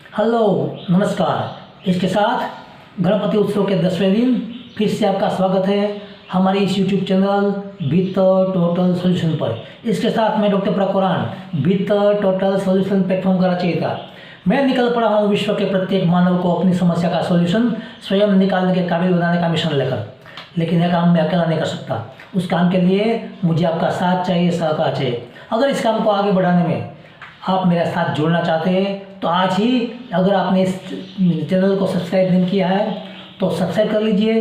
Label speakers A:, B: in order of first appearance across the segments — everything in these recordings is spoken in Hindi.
A: हेलो, नमस्कार। इसके साथ गणपति उत्सव के 10वें दिन फिर से आपका स्वागत है हमारे इस YouTube channel with total solution पर। इसके साथ मैं doctor Prakuran with total solution platform का रचयिता। मैं निकल पड़ा हूँ विश्व के प्रत्येक मानव को अपनी समस्या का सॉल्यूशन स्वयं निकालने के काबिल बनाने का मिशन लेकर। लेकिन यह काम मैं अकेला नहीं कर सकता। उस काम के लिए मुझे आपका साथ चाहिए, सहकार चाहिए। अगर इस काम को आगे बढ़ाने में आप मेरा साथ जोड़ना चाहते हैं तो आज ही, अगर आपने इस चैनल को सब्सक्राइब नहीं किया है तो सब्सक्राइब कर लीजिए।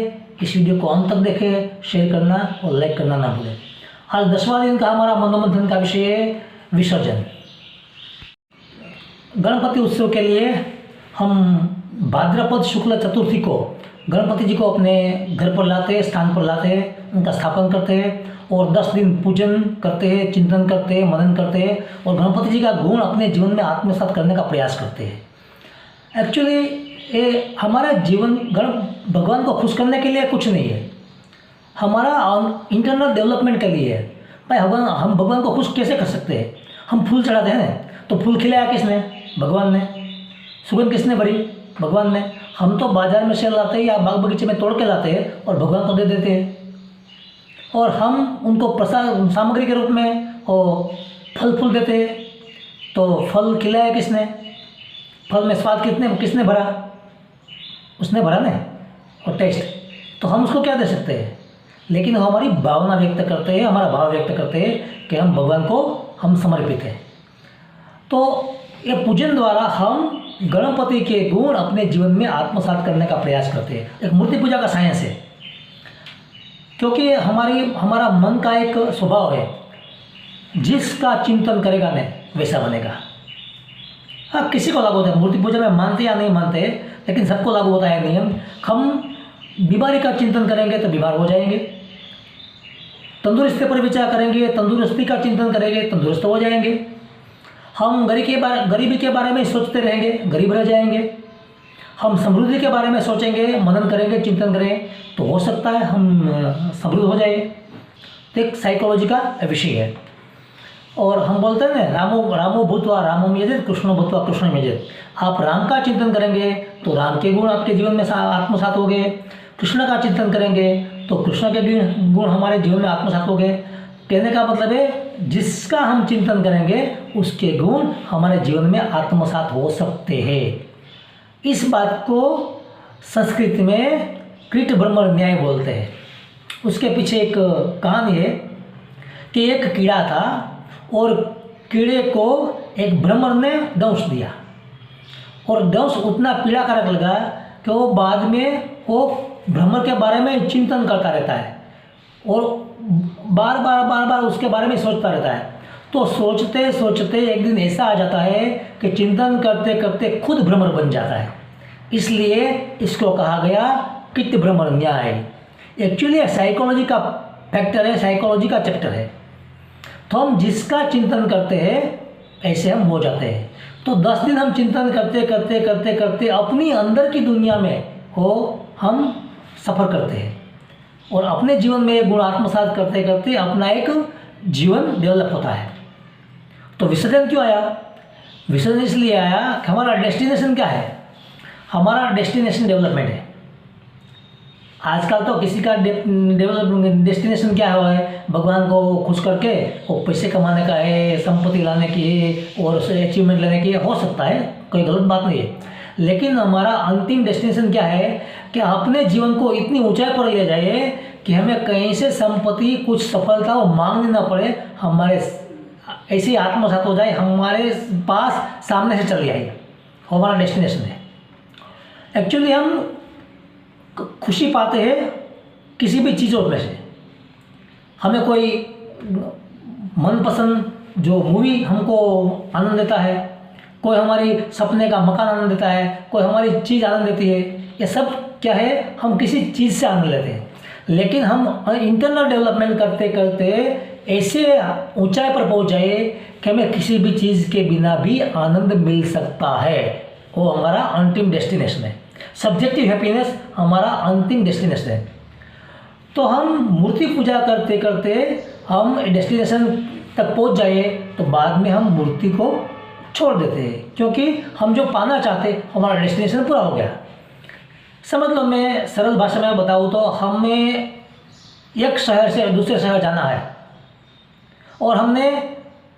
A: इस वीडियो को अंत तक देखें, शेयर करना और लाइक करना ना भूलें। आज 10वां दिन का हमारा मनोमंथन का विषय है विसर्जन। गणपति उत्सव के लिए हम भाद्रपद शुक्ल चतुर्थी को गणपति जी को अपने घर पर लाते हैं, स्थान पर लाते हैं, उनका स्थापन करते हैं और 10 दिन पूजन करते हैं, चिंतन करते हैं, मनन करते हैं और गणपति जी का गुण अपने जीवन में आत्मसात करने का प्रयास करते हैं। एक्चुअली ये हमारा जीवन भगवान को खुश करने के लिए कुछ नहीं है, हमारा इंटरनल डेवलपमेंट के लिए है। भाई हम भगवान को खुश कैसे कर सकते हैं? हम फूल चढ़ाते हैं ना, तो फूल खिलाया किसने? भगवान ने। सुगंध किसने भरी? भगवान ने। हम तो बाजार में से लाते हैं या बाग बगीचे में तोड़ के लाते हैं और भगवान को दे देते हैं और हम उनको प्रसाद सामग्री के रूप में फल फूल देते हैं। तो फल खिलाया किसने? फल में स्वाद किसने भरा? उसने भरा ना, और टेस्ट। तो हम उसको क्या दे सकते हैं? लेकिन हमारी भावना व्यक्त करते हैं, हमारा भाव व्यक्त करते हैं कि हम भगवान को हम समर्पित हैं। तो ये पूजन द्वारा हम गणपति के गुण अपने जीवन में आत्मसात करने का प्रयास करते हैं। एक मूर्ति पूजा का साइंस है, क्योंकि हमारा मन का एक स्वभाव है, जिसका चिंतन करेगा ना वैसा बनेगा। हाँ, किसी को लागू होता है, मूर्ति पूजा में मानते या नहीं मानते, लेकिन सबको लागू होता है नियम। हम बीमारी का चिंतन करेंगे तो बीमार हो जाएंगे, तंदुरुस्ती पर विचार करेंगे, तंदुरुस्ती का चिंतन करेंगे, तंदुरुस्त हो जाएंगे। हम गरीबी के बारे में सोचते रहेंगे, गरीब रह जाएंगे। हम समृद्धि के बारे में सोचेंगे, मनन करेंगे, चिंतन करें, तो हो सकता है हम समृद्ध हो जाए। तो एक साइकोलॉजी का विषय है। और हम बोलते हैं ना, रामो भूत्वा रामो यजेत, कृष्णो भूत्वा कृष्ण यजेत। आप राम का चिंतन करेंगे तो राम के गुण आपके जीवन में आत्मसात हो गए। कृष्ण का चिंतन करेंगे तो कृष्ण के गुण हमारे जीवन में आत्मसात हो गए। कहने का मतलब है, जिसका हम चिंतन करेंगे उसके गुण हमारे जीवन में आत्मसात हो सकते हैं। इस बात को संस्कृत में कृत ब्रह्म न्याय बोलते हैं। उसके पीछे एक कहानी है कि एक कीड़ा था और कीड़े को एक भ्रमर ने दंश दिया और दंश उतना पीड़ाकारक लगा कि वो बाद में वो भ्रमर के बारे में चिंतन करता रहता है और बार बार उसके बारे में सोचता रहता है। तो सोचते सोचते एक दिन ऐसा आ जाता है कि चिंतन करते करते खुद भ्रमर बन जाता है। इसलिए इसको कहा गया कृत ब्रह्म न्याय। एक्चुअली साइकोलॉजी का फैक्टर है, साइकोलॉजी का चैप्टर है। तो हम जिसका चिंतन करते हैं ऐसे हम हो जाते हैं। तो 10 दिन हम चिंतन करते करते करते करते अपनी अंदर की दुनिया में हम सफ़र करते हैं और अपने जीवन में एक गुण आत्मसात करते करते अपना एक जीवन डेवलप होता है। तो विसर्जन क्यों आया? विसर्जन इसलिए आया कि हमारा डेस्टिनेशन क्या है? हमारा डेस्टिनेशन डेवलपमेंट है। आजकल तो किसी का डेस्टिनेशन क्या है? भगवान को खुश करके वो पैसे कमाने का है, संपत्ति लाने की है और उसे अचीवमेंट लेने की है। हो सकता है, कोई गलत बात नहीं है, लेकिन हमारा अंतिम डेस्टिनेशन क्या है कि अपने जीवन को इतनी ऊंचाई पर ले जाए कि हमें कहीं से संपत्ति, कुछ सफलता वो मांगनी ना पड़े, हमारे ऐसे ही आत्मसात हो जाए, हमारे पास सामने से चली आए। हमारा डेस्टिनेशन है। एक्चुअली हम खुशी पाते हैं किसी भी चीज़ों में से। हमें कोई मनपसंद जो मूवी हमको आनंद देता है, कोई हमारी सपने का मकान आनंद देता है, कोई हमारी चीज़ आनंद देती है। ये सब क्या है? हम किसी चीज़ से आनंद लेते हैं। लेकिन हम इंटरनल डेवलपमेंट करते करते ऐसे ऊंचाई पर पहुंच जाए कि हमें किसी भी चीज़ के बिना भी आनंद मिल सकता है। वो हमारा अंतिम डेस्टिनेशन है। सब्जेक्टिव हैप्पीनेस हमारा अंतिम डेस्टिनेशन है। तो हम मूर्ति पूजा करते करते हम डेस्टिनेशन तक पहुंच जाए तो बाद में हम मूर्ति को छोड़ देते हैं, क्योंकि हम जो पाना चाहते हमारा डेस्टिनेशन पूरा हो गया। समझ लो, मैं सरल भाषा में बताऊँ तो हमें एक शहर से दूसरे शहर जाना है और हमने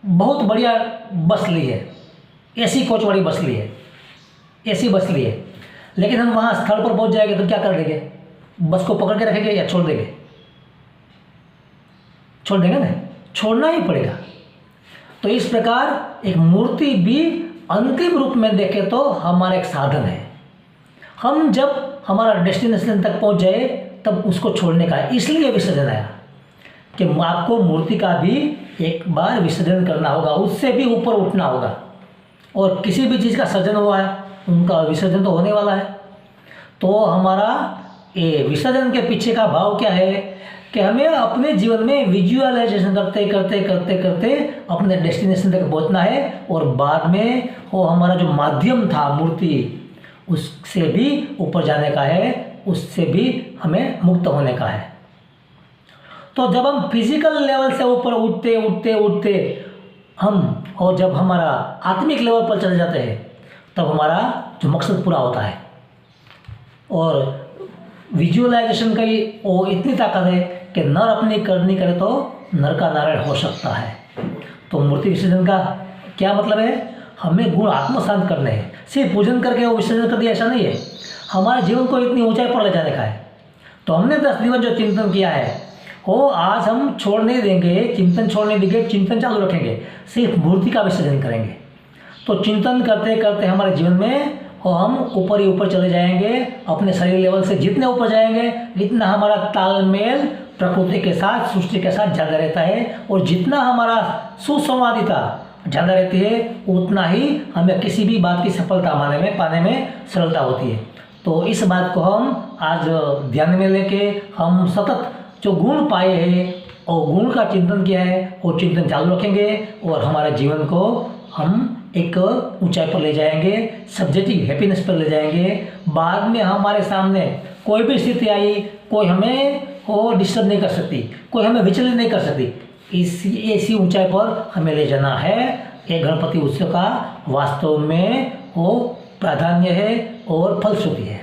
A: बहुत बढ़िया बस ली है, एसी कोच वाली बस ली है, एसी बस ली है, लेकिन हम वहाँ स्थल पर पहुँच जाएंगे तो क्या कर देंगे? बस को पकड़ के रखेंगे या छोड़ देंगे? छोड़ देंगे ना, छोड़ना ही पड़ेगा। तो इस प्रकार एक मूर्ति भी अंतिम रूप में देखें तो हमारा एक साधन है। हम जब हमारा डेस्टिनेशन तक पहुंच जाए तब उसको छोड़ने का है। इसलिए विसर्जन आया कि आपको मूर्ति का भी एक बार विसर्जन करना होगा, उससे भी ऊपर उठना होगा। और किसी भी चीज़ का सर्जन हुआ है उनका विसर्जन तो होने वाला है। तो हमारा ये विसर्जन के पीछे का भाव क्या है कि हमें अपने जीवन में विजुअलाइजेशन करते करते करते करते अपने डेस्टिनेशन तक पहुंचना है, और बाद में वो हमारा जो माध्यम था मूर्ति, उससे भी ऊपर जाने का है, उससे भी हमें मुक्त होने का है। तो जब हम फिजिकल लेवल से ऊपर उठते उठते उठते हम, और जब हमारा आत्मिक लेवल पर चले जाते हैं, तब हमारा जो मकसद पूरा होता है। और विजुअलाइजेशन का ही वो इतनी ताकत है कि नर अपनी करनी करे तो नर का नारायण हो सकता है। तो मूर्ति विसर्जन का क्या मतलब है? हमें गुण आत्मसात करने हैं। सिर्फ पूजन करके वो विसर्जन कर दिया ऐसा नहीं है, हमारे जीवन को इतनी ऊंचाई पर ले जाने का है। तो हमने 10 दिवस जो चिंतन किया है वो आज हम छोड़ नहीं देंगे, चिंतन छोड़ नहीं देंगे, चिंतन चालू रखेंगे, सिर्फ मूर्ति का विसर्जन करेंगे। तो चिंतन करते करते हमारे जीवन में और हम ऊपर ही ऊपर चले जाएंगे। अपने शरीर लेवल से जितने ऊपर जाएंगे जितना हमारा तालमेल प्रकृति के साथ, सृष्टि के साथ ज़्यादा रहता है, और जितना हमारा सुसंवादिता ज़्यादा रहती है उतना ही हमें किसी भी बात की सफलता पाने में सरलता होती है। तो इस बात को हम आज ध्यान में लेके हम सतत जो गुण पाए हैं और गुण का चिंतन किया है वो चिंतन चालू रखेंगे, और हमारे जीवन को हम एक ऊंचाई पर ले जाएंगे, सब्जेक्टिव हैप्पीनेस पर ले जाएंगे। बाद में हमारे सामने कोई भी स्थिति आई, कोई हमें वो डिस्टर्ब नहीं कर सकती, कोई हमें विचलित नहीं कर सकती। ऐसी ऊंचाई पर हमें ले जाना है। ये गणपति उत्सव का वास्तव में वो प्राधान्य है और फलश्रुति है।